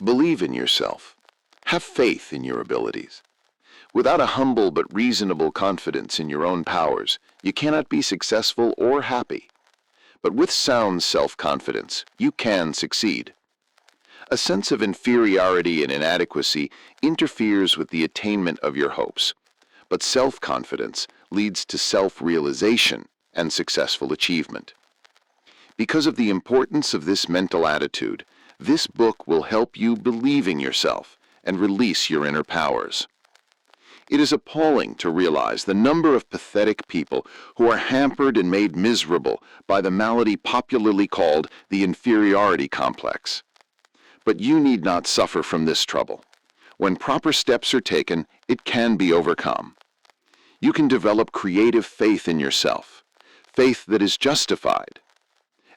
Believe in yourself. Have faith in your abilities. Without a humble but reasonable confidence in your own powers, you cannot be successful or happy. But with sound self-confidence, you can succeed. A sense of inferiority and inadequacy interferes with the attainment of your hopes, but self-confidence leads to self-realization and successful achievement. Because of the importance of this mental attitude, this book will help you believe in yourself and release your inner powers. It is appalling to realize the number of pathetic people who are hampered and made miserable by the malady popularly called the inferiority complex. But you need not suffer from this trouble. When proper steps are taken, it can be overcome. You can develop creative faith in yourself, faith that is justified.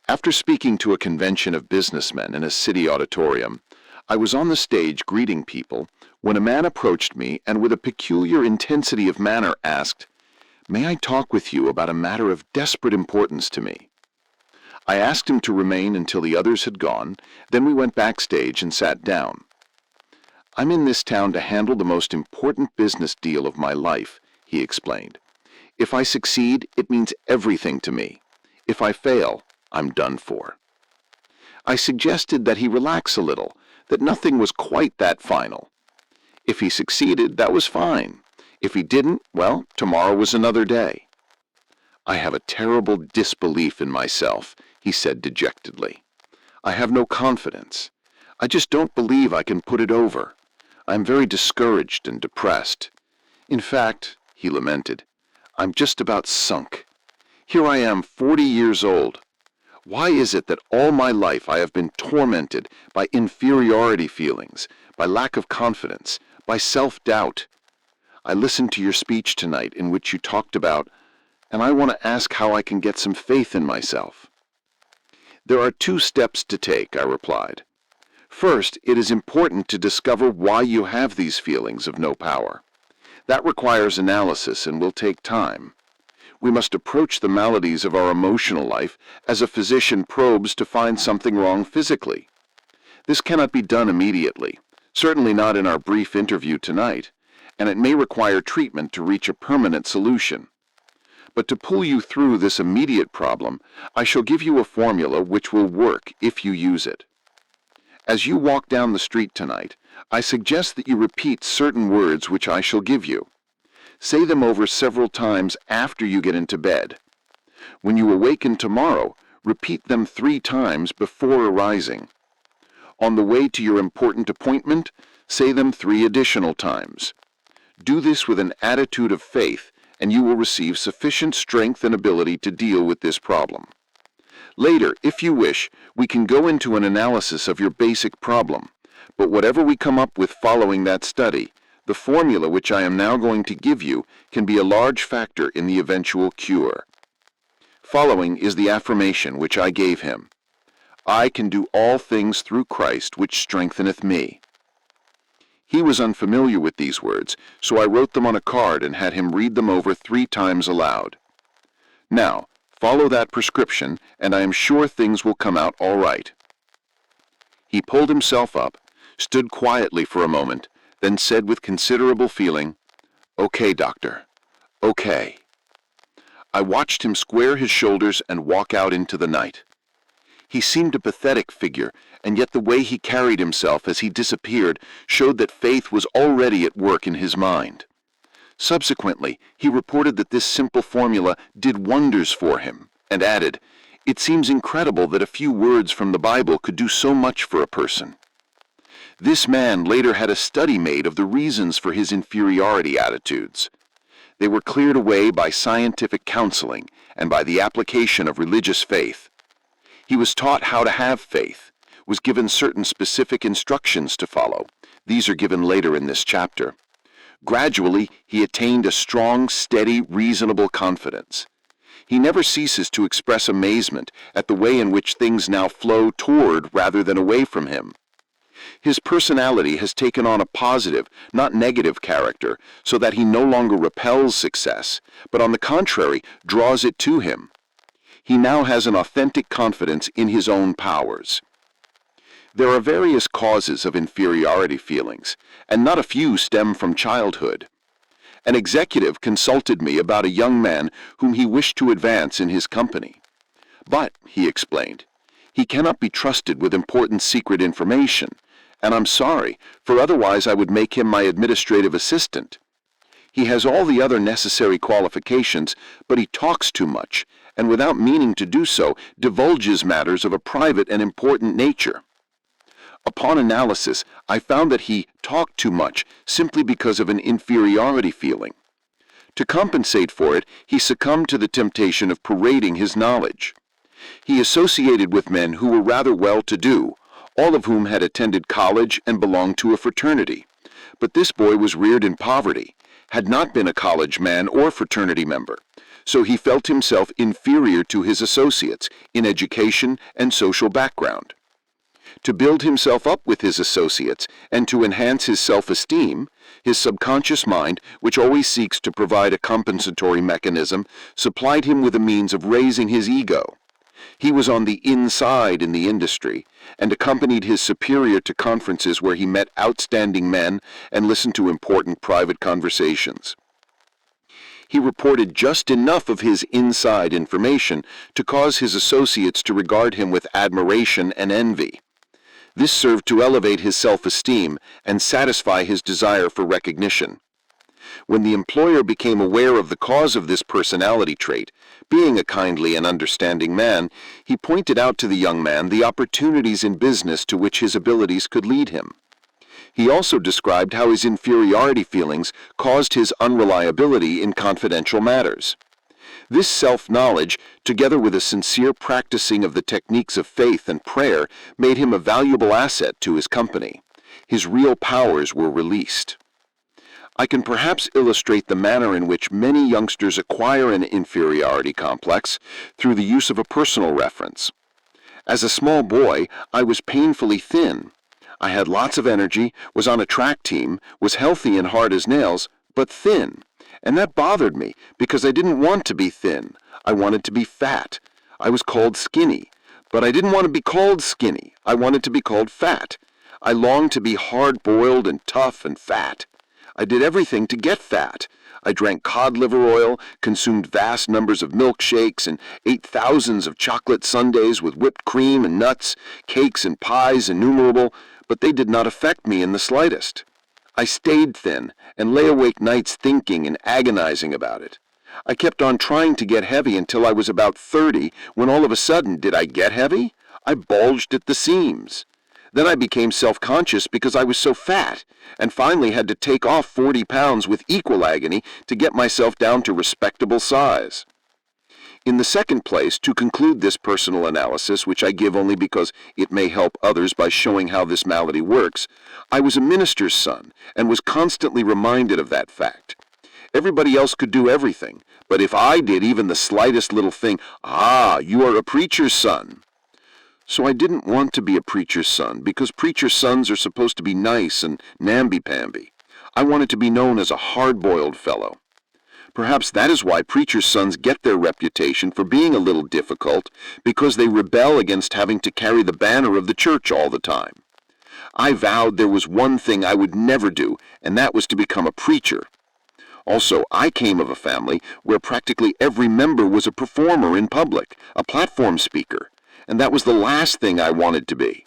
After speaking to a convention of businessmen in a city auditorium, I was on the stage greeting people when a man approached me and with a peculiar intensity of manner asked, "May I talk with you about a matter of desperate importance to me?" I asked him to remain until the others had gone, then we went backstage and sat down. "I'm in this town to handle the most important business deal of my life," he explained. "If I succeed, it means everything to me. If I fail, I'm done for." I suggested that he relax a little, that nothing was quite that final. If he succeeded, that was fine. If he didn't, well, tomorrow was another day. "I have a terrible disbelief in myself," he said dejectedly. "I have no confidence. I just don't believe I can put it over. I'm very discouraged and depressed. In fact," he lamented, "I'm just about sunk. Here I am, 40 years old. Why is it that all my life I have been tormented by inferiority feelings, by lack of confidence, by self-doubt? I listened to your speech tonight in which you talked about, and I want to ask how I can get some faith in myself." "There are 2 steps to take," I replied. "First, it is important to discover why you have these feelings of no power. That requires analysis and will take time. We must approach the maladies of our emotional life as a physician probes to find something wrong physically. This cannot be done immediately, certainly not in our brief interview tonight, and it may require treatment to reach a permanent solution. But to pull you through this immediate problem, I shall give you a formula which will work if you use it. As you walk down the street tonight, I suggest that you repeat certain words which I shall give you. Say them over several times after you get into bed. When you awaken tomorrow, repeat them 3 times before arising. On the way to your important appointment, say them 3 additional times. Do this with an attitude of faith, and you will receive sufficient strength and ability to deal with this problem. Later, if you wish, we can go into an analysis of your basic problem, but whatever we come up with following that study, the formula which I am now going to give you can be a large factor in the eventual cure. Following is the affirmation which I gave him. "I can do all things through Christ which strengtheneth me." He was unfamiliar with these words, so I wrote them on a card and had him read them over 3 times aloud. "Now, follow that prescription, and I am sure things will come out all right." He pulled himself up, stood quietly for a moment, then said with considerable feeling, "Okay, doctor, okay." I watched him square his shoulders and walk out into the night. He seemed a pathetic figure, and yet the way he carried himself as he disappeared showed that faith was already at work in his mind. Subsequently, he reported that this simple formula did wonders for him, and added, "It seems incredible that a few words from the Bible could do so much for a person." This man later had a study made of the reasons for his inferiority attitudes. They were cleared away by scientific counseling and by the application of religious faith. He was taught how to have faith, was given certain specific instructions to follow. These are given later in this chapter. Gradually, he attained a strong, steady, reasonable confidence. He never ceases to express amazement at the way in which things now flow toward rather than away from him. His personality has taken on a positive, not negative character, so that he no longer repels success, but on the contrary, draws it to him. He now has an authentic confidence in his own powers. There are various causes of inferiority feelings, and not a few stem from childhood. An executive consulted me about a young man whom he wished to advance in his company. But, he explained, he cannot be trusted with important secret information, and I'm sorry, for otherwise I would make him my administrative assistant. He has all the other necessary qualifications, but he talks too much, and without meaning to do so, divulges matters of a private and important nature. Upon analysis, I found that he talked too much simply because of an inferiority feeling. To compensate for it, he succumbed to the temptation of parading his knowledge. He associated with men who were rather well-to-do, all of whom had attended college and belonged to a fraternity. But this boy was reared in poverty, had not been a college man or fraternity member, so he felt himself inferior to his associates in education and social background. To build himself up with his associates and to enhance his self-esteem, his subconscious mind, which always seeks to provide a compensatory mechanism, supplied him with a means of raising his ego. He was on the inside in the industry and accompanied his superior to conferences where he met outstanding men and listened to important private conversations. He reported just enough of his inside information to cause his associates to regard him with admiration and envy. This served to elevate his self-esteem and satisfy his desire for recognition. When the employer became aware of the cause of this personality trait, being a kindly and understanding man, he pointed out to the young man the opportunities in business to which his abilities could lead him. He also described how his inferiority feelings caused his unreliability in confidential matters. This self-knowledge, together with a sincere practicing of the techniques of faith and prayer, made him a valuable asset to his company. His real powers were released. I can perhaps illustrate the manner in which many youngsters acquire an inferiority complex through the use of a personal reference. As a small boy, I was painfully thin. I had lots of energy, was on a track team, was healthy and hard as nails, but thin. And that bothered me because I didn't want to be thin. I wanted to be fat. I was called skinny, but I didn't want to be called skinny. I wanted to be called fat. I longed to be hard-boiled and tough and fat. I did everything to get fat. I drank cod liver oil, consumed vast numbers of milkshakes, and ate thousands of chocolate sundaes with whipped cream and nuts, cakes and pies innumerable, but they did not affect me in the slightest. I stayed thin and lay awake nights thinking and agonizing about it. I kept on trying to get heavy until I was about 30, when all of a sudden, did I get heavy? I bulged at the seams. Then I became self-conscious because I was so fat, and finally had to take off 40 pounds with equal agony to get myself down to respectable size. In the second place, to conclude this personal analysis, which I give only because it may help others by showing how this malady works, I was a minister's son and was constantly reminded of that fact. Everybody else could do everything, but if I did even the slightest little thing, you are a preacher's son. So I didn't want to be a preacher's son because preacher's sons are supposed to be nice and namby-pamby. I wanted to be known as a hard-boiled fellow. Perhaps that is why preachers' sons get their reputation for being a little difficult, because they rebel against having to carry the banner of the church all the time. I vowed there was one thing I would never do, and that was to become a preacher. Also, I came of a family where practically every member was a performer in public, a platform speaker, and that was the last thing I wanted to be.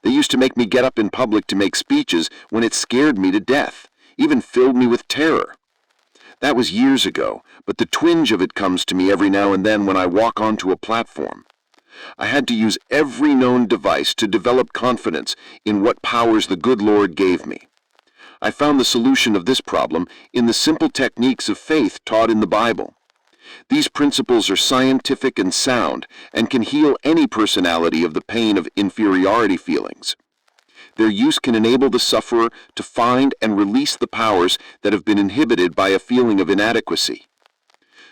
They used to make me get up in public to make speeches when it scared me to death, even filled me with terror. That was years ago, but the twinge of it comes to me every now and then when I walk onto a platform. I had to use every known device to develop confidence in what powers the good Lord gave me. I found the solution of this problem in the simple techniques of faith taught in the Bible. These principles are scientific and sound and can heal any personality of the pain of inferiority feelings. Their use can enable the sufferer to find and release the powers that have been inhibited by a feeling of inadequacy.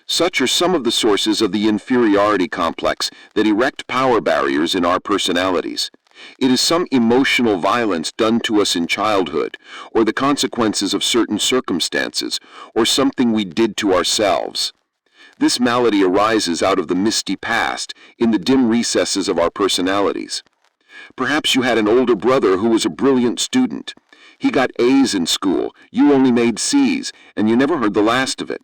Such are some of the sources of the inferiority complex that erect power barriers in our personalities. It is some emotional violence done to us in childhood, or the consequences of certain circumstances, or something we did to ourselves. This malady arises out of the misty past, in the dim recesses of our personalities. Perhaps you had an older brother who was a brilliant student. He got A's in school, you only made C's, and you never heard the last of it.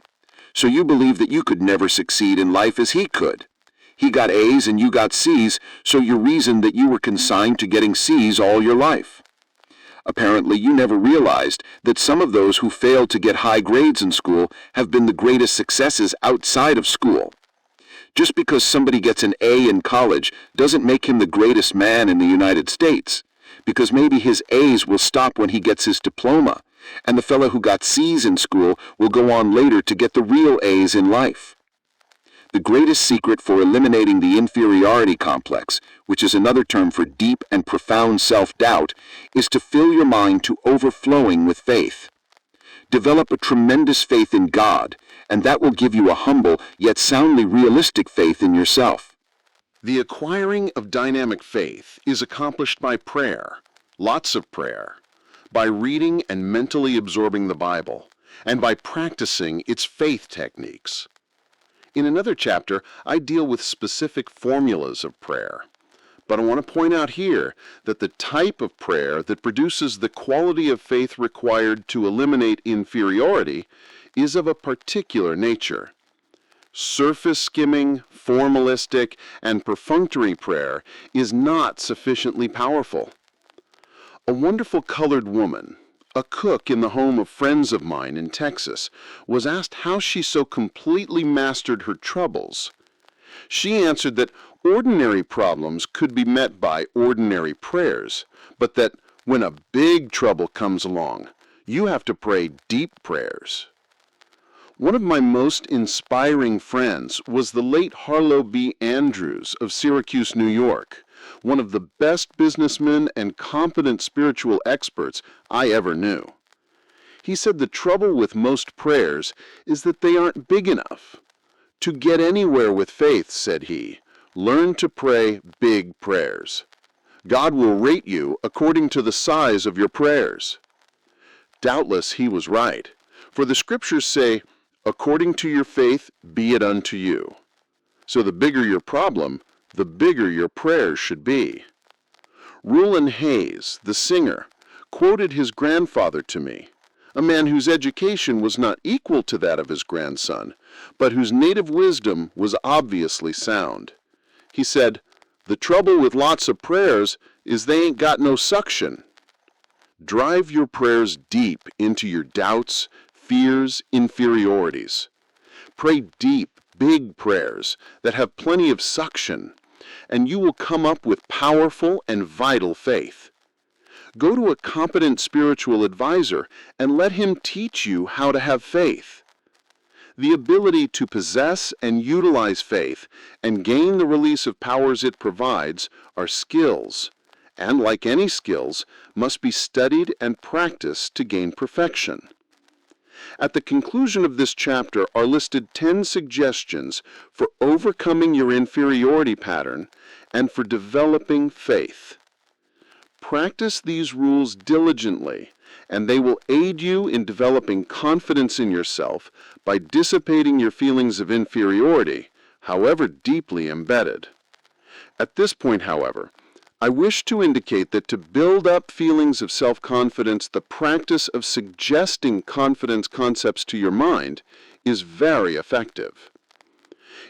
So you believe that you could never succeed in life as he could. He got A's and you got C's, so you reasoned that you were consigned to getting C's all your life. Apparently, you never realized that some of those who failed to get high grades in school have been the greatest successes outside of school. Just because somebody gets an A in college doesn't make him the greatest man in the United States, because maybe his A's will stop when he gets his diploma, and the fellow who got C's in school will go on later to get the real A's in life. The greatest secret for eliminating the inferiority complex, which is another term for deep and profound self-doubt, is to fill your mind to overflowing with faith. Develop a tremendous faith in God, and that will give you a humble yet soundly realistic faith in yourself. The acquiring of dynamic faith is accomplished by prayer, lots of prayer, by reading and mentally absorbing the Bible, and by practicing its faith techniques. In another chapter, I deal with specific formulas of prayer. But I want to point out here that the type of prayer that produces the quality of faith required to eliminate inferiority is of a particular nature. Surface skimming, formalistic, and perfunctory prayer is not sufficiently powerful. A wonderful colored woman, a cook in the home of friends of mine in Texas, was asked how she so completely mastered her troubles. She answered that ordinary problems could be met by ordinary prayers, but that when a big trouble comes along, you have to pray deep prayers. One of my most inspiring friends was the late Harlow B. Andrews of Syracuse, New York, one of the best businessmen and competent spiritual experts I ever knew. He said the trouble with most prayers is that they aren't big enough. To get anywhere with faith, said he, learn to pray big prayers. God will rate you according to the size of your prayers. Doubtless he was right, for the scriptures say, according to your faith be it unto you. So the bigger your problem, the bigger your prayers should be. Rulon Hayes, the singer, quoted his grandfather to me, a man whose education was not equal to that of his grandson, but whose native wisdom was obviously sound. He said, the trouble with lots of prayers is they ain't got no suction. Drive your prayers deep into your doubts, fears, inferiorities. Pray deep, big prayers that have plenty of suction, and you will come up with powerful and vital faith. Go to a competent spiritual advisor and let him teach you how to have faith. The ability to possess and utilize faith and gain the release of powers it provides are skills, and like any skills, must be studied and practiced to gain perfection. At the conclusion of this chapter are listed 10 suggestions for overcoming your inferiority pattern and for developing faith. Practice these rules diligently, and they will aid you in developing confidence in yourself by dissipating your feelings of inferiority, however deeply embedded. At this point, however, I wish to indicate that to build up feelings of self-confidence, the practice of suggesting confidence concepts to your mind is very effective.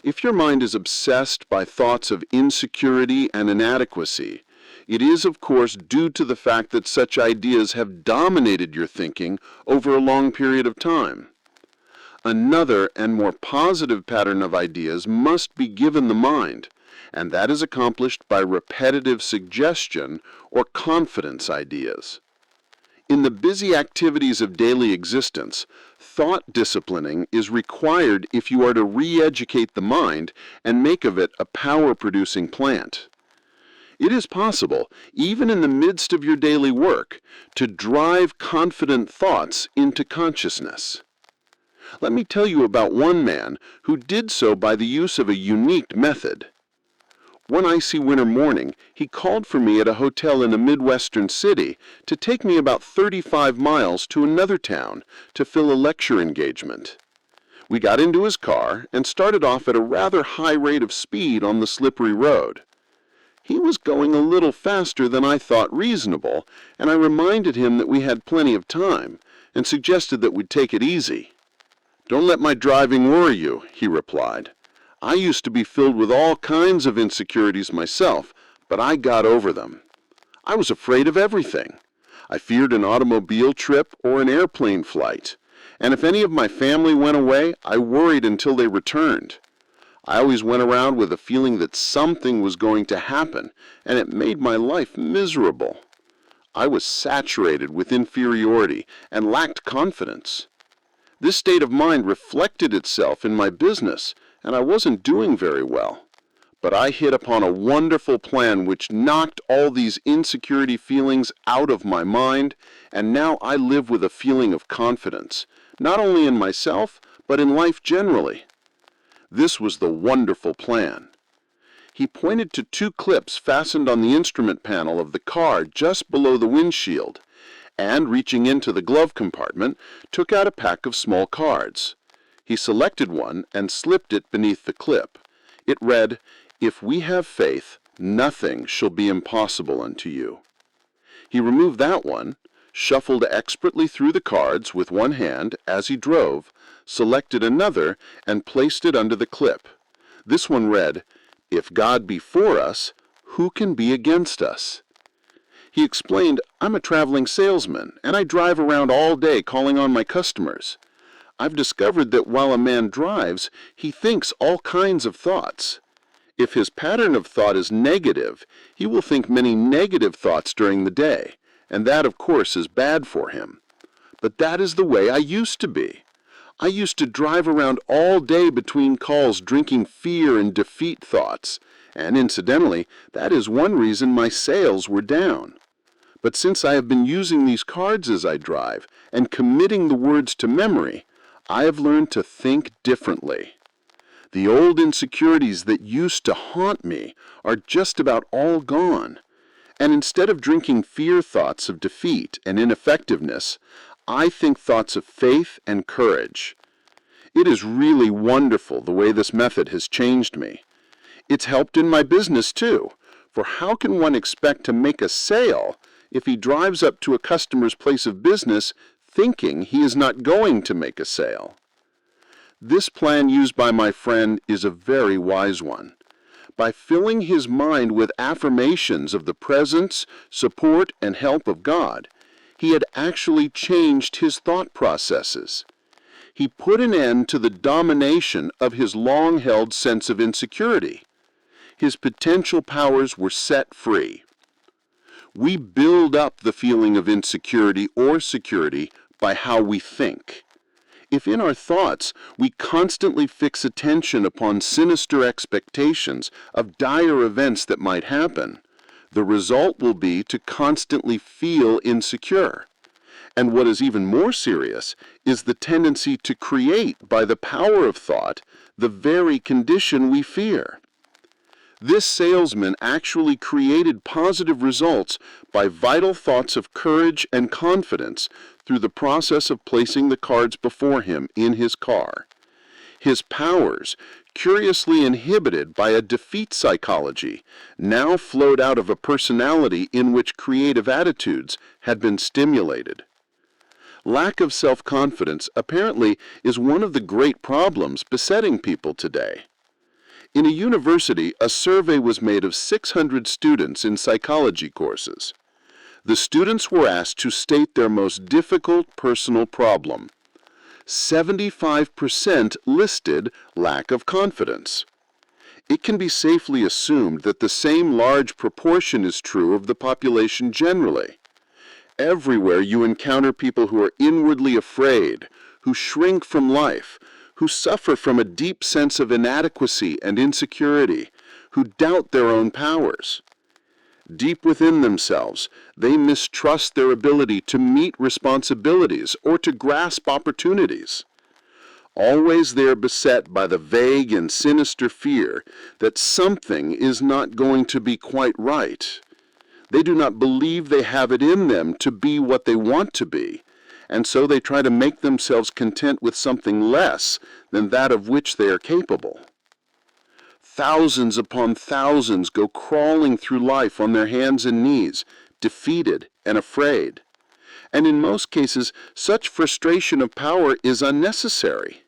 If your mind is obsessed by thoughts of insecurity and inadequacy, it is, of course, due to the fact that such ideas have dominated your thinking over a long period of time. Another and more positive pattern of ideas must be given the mind, and that is accomplished by repetitive suggestion or confidence ideas. In the busy activities of daily existence, thought disciplining is required if you are to re-educate the mind and make of it a power-producing plant. It is possible, even in the midst of your daily work, to drive confident thoughts into consciousness. Let me tell you about one man who did so by the use of a unique method. One icy winter morning, he called for me at a hotel in a Midwestern city to take me about 35 miles to another town to fill a lecture engagement. We got into his car and started off at a rather high rate of speed on the slippery road. He was going a little faster than I thought reasonable, and I reminded him that we had plenty of time, and suggested that we'd take it easy. "Don't let my driving worry you," he replied. "I used to be filled with all kinds of insecurities myself, but I got over them. I was afraid of everything. I feared an automobile trip or an airplane flight, and if any of my family went away, I worried until they returned. I always went around with a feeling that something was going to happen, and it made my life miserable. I was saturated with inferiority and lacked confidence. This state of mind reflected itself in my business, and I wasn't doing very well. But I hit upon a wonderful plan which knocked all these insecurity feelings out of my mind, and now I live with a feeling of confidence, not only in myself, but in life generally. This was the wonderful plan." He pointed to 2 clips fastened on the instrument panel of the car just below the windshield, and reaching into the glove compartment, took out a pack of small cards. He selected one and slipped it beneath the clip. It read, "If we have faith, nothing shall be impossible unto you." He removed that one, shuffled expertly through the cards with one hand as he drove, selected another, and placed it under the clip. This one read, "If God be for us, who can be against us?" He explained, "I'm a traveling salesman, and I drive around all day calling on my customers. I've discovered that while a man drives, he thinks all kinds of thoughts. If his pattern of thought is negative, he will think many negative thoughts during the day, and that, of course, is bad for him. But that is the way I used to be. I used to drive around all day between calls drinking fear and defeat thoughts, and incidentally, that is one reason my sales were down. But since I have been using these cards as I drive and committing the words to memory, I have learned to think differently. The old insecurities that used to haunt me are just about all gone, and instead of drinking fear thoughts of defeat and ineffectiveness, I think thoughts of faith and courage. It is really wonderful the way this method has changed me. It's helped in my business too, for how can one expect to make a sale if he drives up to a customer's place of business thinking he is not going to make a sale? This plan used by my friend is a very wise one. By filling his mind with affirmations of the presence, support, and help of God, he had actually changed his thought processes. He put an end to the domination of his long-held sense of insecurity. His potential powers were set free. We build up the feeling of insecurity or security by how we think. If in our thoughts we constantly fix attention upon sinister expectations of dire events that might happen, the result will be to constantly feel insecure. And what is even more serious is the tendency to create, by the power of thought, the very condition we fear. This salesman actually created positive results by vital thoughts of courage and confidence through the process of placing the cards before him in his car. His powers, curiously inhibited by a defeat psychology, now flowed out of a personality in which creative attitudes had been stimulated. Lack of self-confidence apparently is one of the great problems besetting people today. In a university, a survey was made of 600 students in psychology courses. The students were asked to state their most difficult personal problem. 75% listed lack of confidence. It can be safely assumed that the same large proportion is true of the population generally. Everywhere you encounter people who are inwardly afraid, who shrink from life, who suffer from a deep sense of inadequacy and insecurity, who doubt their own powers. Deep within themselves, they mistrust their ability to meet responsibilities or to grasp opportunities. Always they are beset by the vague and sinister fear that something is not going to be quite right. They do not believe they have it in them to be what they want to be, and so they try to make themselves content with something less than that of which they are capable. Thousands upon thousands go crawling through life on their hands and knees, defeated and afraid. And in most cases, such frustration of power is unnecessary.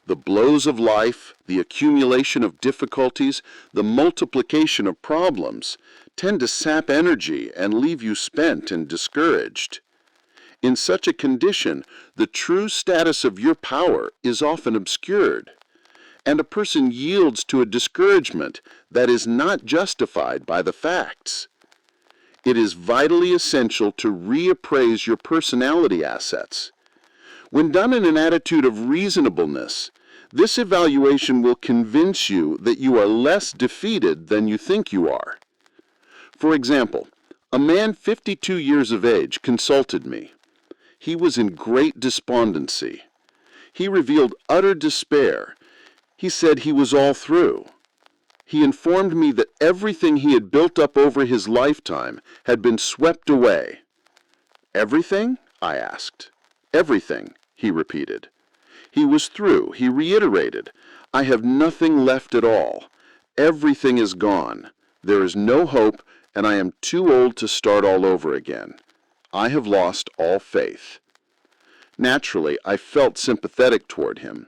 The blows of life, the accumulation of difficulties, the multiplication of problems tend to sap energy and leave you spent and discouraged. In such a condition, the true status of your power is often obscured, and a person yields to a discouragement that is not justified by the facts. It is vitally essential to reappraise your personality assets. When done in an attitude of reasonableness, this evaluation will convince you that you are less defeated than you think you are. For example, a man 52 years of age consulted me. He was in great despondency. He revealed utter despair. He said he was all through. He informed me that everything he had built up over his lifetime had been swept away. Everything? I asked. Everything, he repeated. He was through. He reiterated, I have nothing left at all. Everything is gone. There is no hope, and I am too old to start all over again. I have lost all faith. Naturally, I felt sympathetic toward him,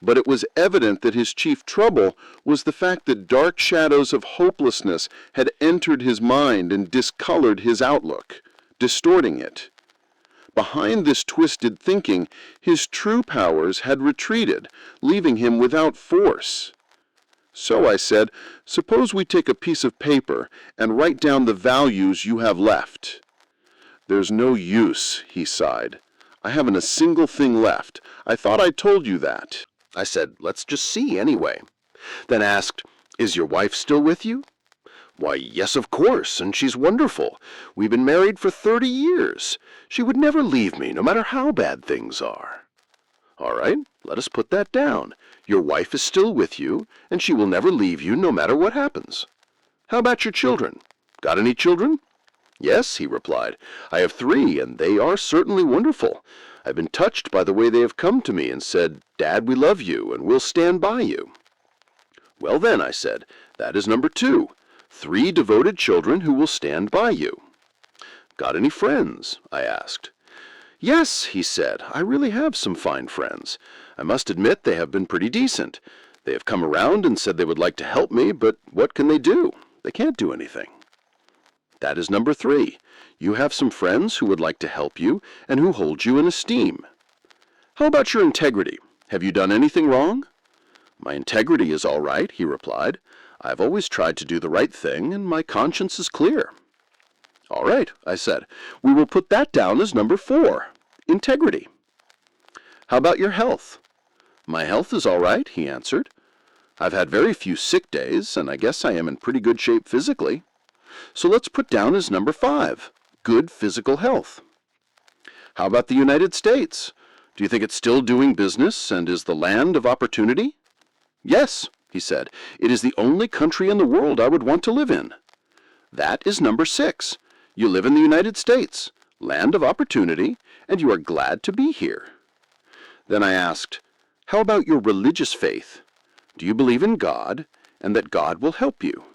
but it was evident that his chief trouble was the fact that dark shadows of hopelessness had entered his mind and discolored his outlook, distorting it. Behind this twisted thinking, his true powers had retreated, leaving him without force. So I said, suppose we take a piece of paper and write down the values you have left. There's no use, he sighed. I haven't a single thing left. I thought I told you that. I said, let's just see anyway. Then asked, is your wife still with you? Why, yes, of course, and she's wonderful. We've been married for 30 years. She would never leave me, no matter how bad things are. All right, let us put that down. Your wife is still with you, and she will never leave you no matter what happens. How about your children? Got any children? Yes, he replied. I have 3, and they are certainly wonderful. I've been touched by the way they have come to me and said, Dad, we love you, and we'll stand by you. Well then, I said, that is number 2. 3 devoted children who will stand by you. Got any friends? I asked. Yes, he said, I really have some fine friends. I must admit they have been pretty decent. They have come around and said they would like to help me, but what can they do? They can't do anything. That is number 3. You have some friends who would like to help you and who hold you in esteem. How about your integrity? Have you done anything wrong? My integrity is all right, he replied. I've always tried to do the right thing, and my conscience is clear. All right, I said. We will put that down as number 4, integrity. How about your health? My health is all right, he answered. I've had very few sick days, and I guess I am in pretty good shape physically. So let's put down as number 5, good physical health. How about the United States? Do you think it's still doing business and is the land of opportunity? Yes, he said. It is the only country in the world I would want to live in. That is number 6. You live in the United States, land of opportunity, and you are glad to be here. Then I asked, how about your religious faith? Do you believe in God and that God will help you?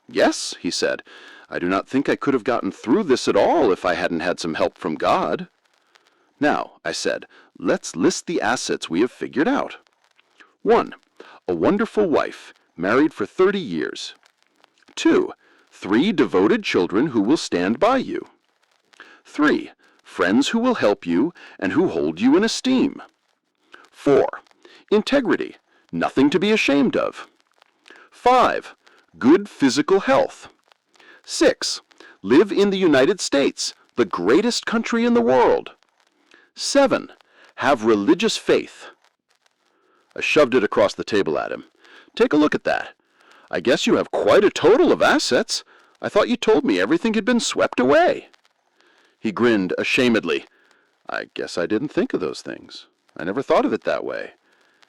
Yes, he said. I do not think I could have gotten through this at all if I hadn't had some help from God. Now, I said, let's list the assets we have figured out. 1. A wonderful wife, married for 30 years. 2. 3 devoted children who will stand by you. 3. Friends who will help you and who hold you in esteem. 4. Integrity, nothing to be ashamed of. 5. Good physical health. 6. Live in the United States, the greatest country in the world. 7. Have religious faith. I shoved it across the table at him. Take a look at that. I guess you have quite a total of assets. I thought you told me everything had been swept away. He grinned ashamedly. I guess I didn't think of those things. I never thought of it that way.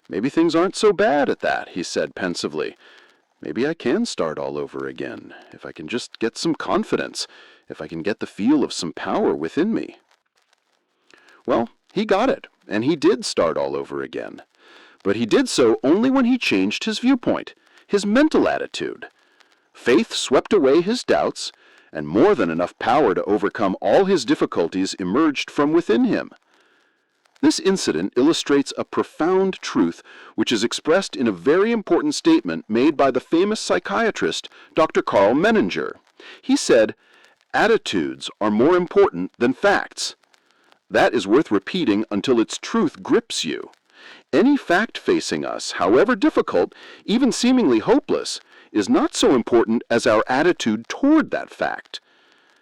Maybe things aren't so bad at that, he said pensively. Maybe I can start all over again, if I can just get some confidence, if I can get the feel of some power within me. Well, he got it, and he did start all over again. But he did so only when he changed his viewpoint. his mental attitude. Faith swept away his doubts, and more than enough power to overcome all his difficulties emerged from within him. This incident illustrates a profound truth which is expressed in a very important statement made by the famous psychiatrist Dr. Carl Menninger. He said, "Attitudes are more important than facts." That is worth repeating until its truth grips you. Any fact facing us, however difficult, even seemingly hopeless, is not so important as our attitude toward that fact.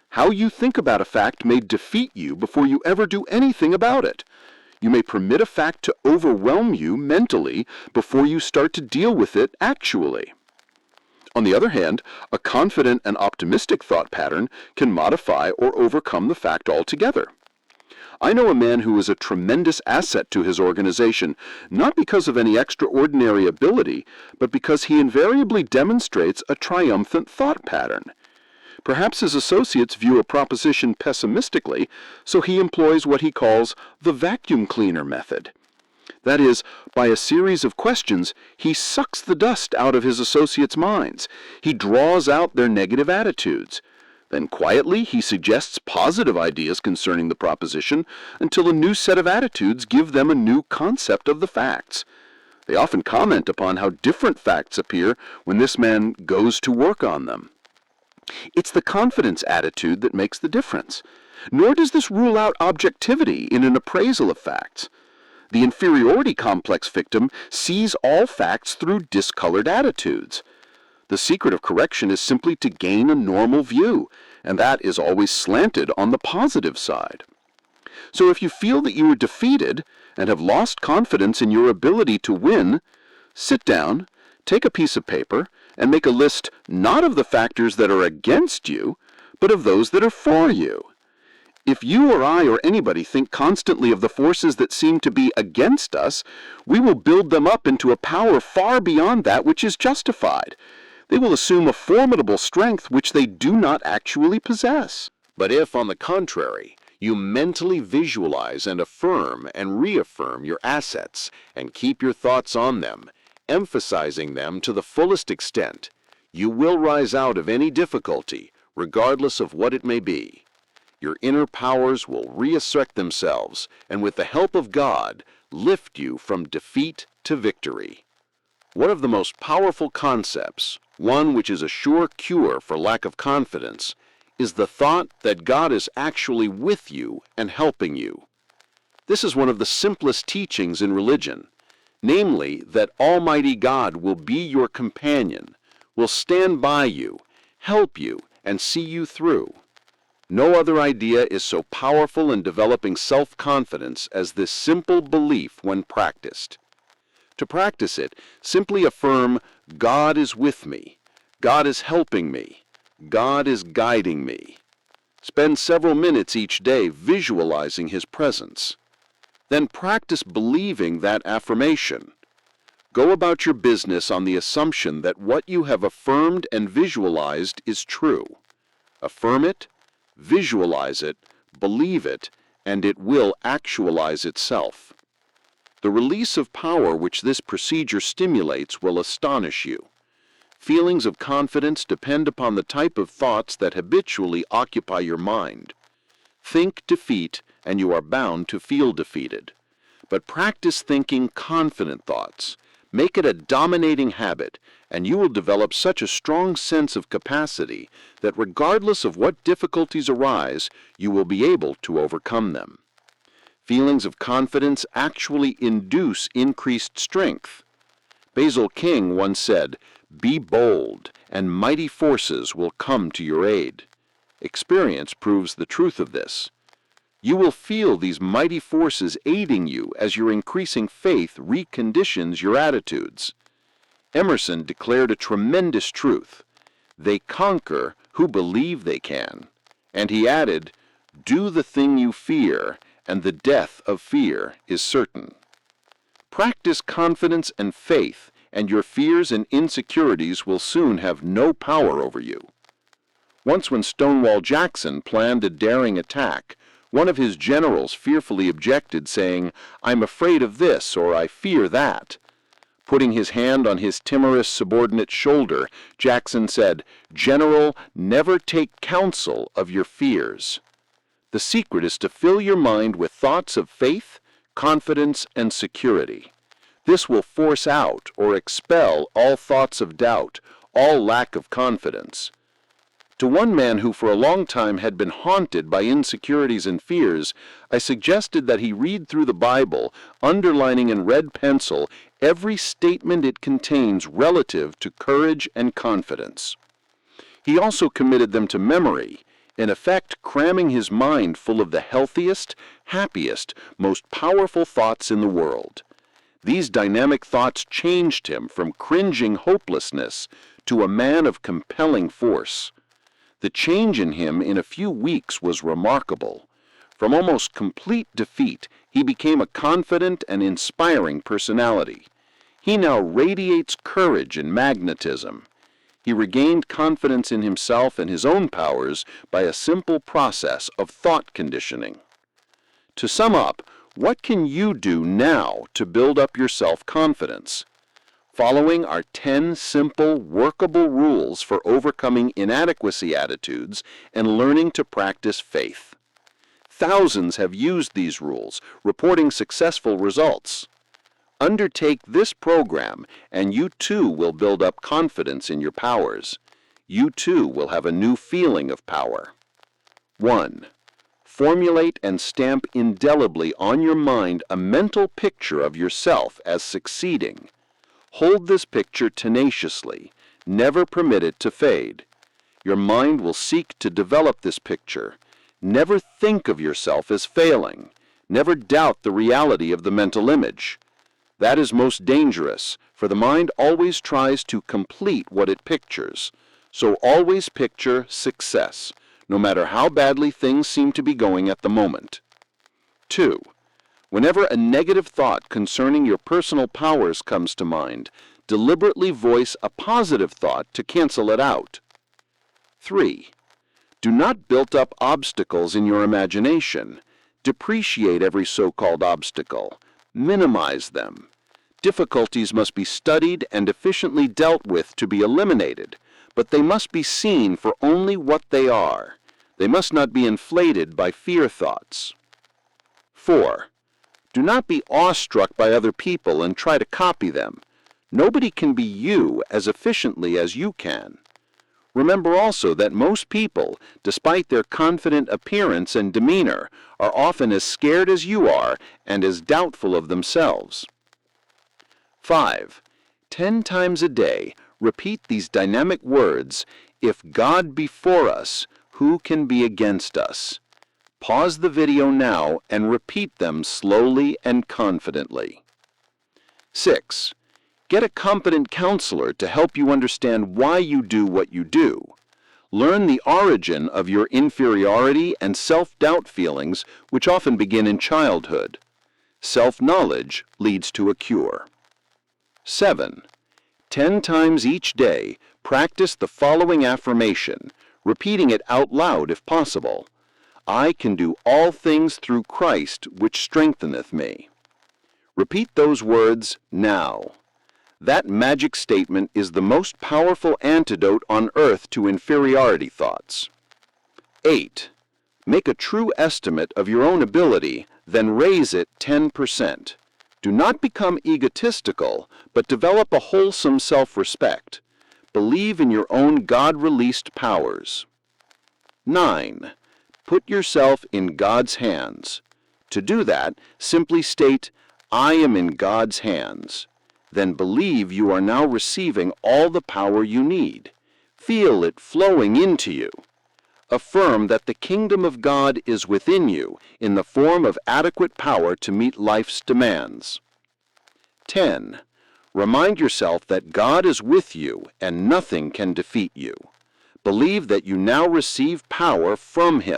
How you think about a fact may defeat you before you ever do anything about it. You may permit a fact to overwhelm you mentally before you start to deal with it actually. On the other hand, a confident and optimistic thought pattern can modify or overcome the fact altogether. I know a man who is a tremendous asset to his organization, not because of any extraordinary ability, but because he invariably demonstrates a triumphant thought pattern. Perhaps his associates view a proposition pessimistically, so he employs what he calls the vacuum cleaner method. That is, by a series of questions, he sucks the dust out of his associates' minds. He draws out their negative attitudes. Then quietly he suggests positive ideas concerning the proposition until a new set of attitudes give them a new concept of the facts. They often comment upon how different facts appear when this man goes to work on them. It's the confidence attitude that makes the difference. Nor does this rule out objectivity in an appraisal of facts. The inferiority complex victim sees all facts through discolored attitudes. The secret of correction is simply to gain a normal view, and that is always slanted on the positive side. So if you feel that you are defeated and have lost confidence in your ability to win, sit down, take a piece of paper, and make a list not of the factors that are against you, but of those that are for you. If you or I or anybody think constantly of the forces that seem to be against us, we will build them up into a power far beyond that which is justified. They will assume a formidable strength which they do not actually possess. But if, on the contrary, you mentally visualize and affirm and reaffirm your assets and keep your thoughts on them, emphasizing them to the fullest extent, you will rise out of any difficulty, regardless of what it may be. Your inner powers will reassert themselves, and with the help of God, lift you from defeat to victory. One of the most powerful concepts, one which is a sure cure for lack of confidence, is the thought that God is actually with you and helping you. This is one of the simplest teachings in religion, namely that Almighty God will be your companion, will stand by you, help you, and see you through. No other idea is so powerful in developing self-confidence as this simple belief when practiced. To practice it, simply affirm, God is with me, God is helping me, God is guiding me. Spend several minutes each day visualizing His presence. Then practice believing that affirmation. Go about your business on the assumption that what you have affirmed and visualized is true. Affirm it, visualize it, believe it, and it will actualize itself. The release of power which this procedure stimulates will astonish you. Feelings of confidence depend upon the type of thoughts that habitually occupy your mind. Think defeat, and you are bound to feel defeated. But practice thinking confident thoughts. Make it a dominating habit, and you will develop such a strong sense of capacity that regardless of what difficulties arise, you will be able to overcome them. Feelings of confidence actually induce increased strength. Basil King once said, "Be bold, and mighty forces will come to your aid." Experience proves the truth of this. You will feel these mighty forces aiding you as your increasing faith reconditions your attitudes. Emerson declared a tremendous truth. They conquer who believe they can. And he added, "Do the thing you fear, and the death of fear is certain." Practice confidence and faith, and your fears and insecurities will soon have no power over you. Once when Stonewall Jackson planned a daring attack, one of his generals fearfully objected, saying, "I'm afraid of this," or "I fear that." Putting his hand on his timorous subordinate's shoulder, Jackson said, "General, never take counsel of your fears. The secret is to fill your mind with thoughts of faith, confidence, and security. This will force out or expel all thoughts of doubt, all lack of confidence." To one man who for a long time had been haunted by insecurities and fears, I suggested that he read through the Bible, underlining in red pencil every statement it contains relative to courage and confidence. He also committed them to memory, in effect cramming his mind full of the healthiest, happiest, most powerful thoughts in the world. These dynamic thoughts changed him from cringing hopelessness to a man of compelling force. The change in him in a few weeks was remarkable. From almost complete defeat, he became a confident and inspiring personality. He now radiates courage and magnetism. He regained confidence in himself and his own powers by a simple process of thought conditioning. To sum up, what can you do now to build up your self-confidence? Following are 10 simple, workable rules for overcoming inadequacy attitudes and learning to practice faith. Thousands have used these rules, reporting successful results. Undertake this program, and you too will build up confidence in your powers. You too will have a new feeling of power. 1. Formulate and stamp indelibly on your mind a mental picture of yourself as succeeding. Hold this picture tenaciously. Never permit it to fade. Your mind will seek to develop this picture. Never think of yourself as failing. Never doubt the reality of the mental image. That is most dangerous, for the mind always tries to complete what it pictures. So always picture success, no matter how badly things seem to be going at the moment. 2. Whenever a negative thought concerning your personal powers comes to mind, deliberately voice a positive thought to cancel it out. 3. Do not build up obstacles in your imagination. Depreciate every so-called obstacle. Minimize them. Difficulties must be studied and efficiently dealt with to be eliminated, but they must be seen for only what they are. They must not be inflated by fear thoughts. 4. Do not be awestruck by other people and try to copy them. Nobody can be you as efficiently as you can. Remember also that most people, despite their confident appearance and demeanor, are often as scared as you are and as doubtful of themselves. 5. 10 times a day, repeat these dynamic words, "If God be for us, who can be against us?" Pause the video now and repeat them slowly and confidently. 6. Get a competent counselor to help you understand why you do what you do. Learn the origin of your inferiority and self-doubt feelings, which often begin in childhood. Self-knowledge leads to a cure. 7. 10 times each day, practice the following affirmation, repeating it out loud if possible. I can do all things through Christ, which strengtheneth me. Repeat those words now. That magic statement is the most powerful antidote on earth to inferiority thoughts. 8. Make a true estimate of your own ability, then raise it 10%. Do not become egotistical, but develop a wholesome self-respect. Believe in your own God-released powers. 9. Put yourself in God's hands. To do that, simply state, I am in God's hands. Then believe you are now receiving all the power you need. Feel it flowing into you. Affirm that the kingdom of God is within you in the form of adequate power to meet life's demands. 10. Remind yourself that God is with you and nothing can defeat you. Believe that you now receive power from Him.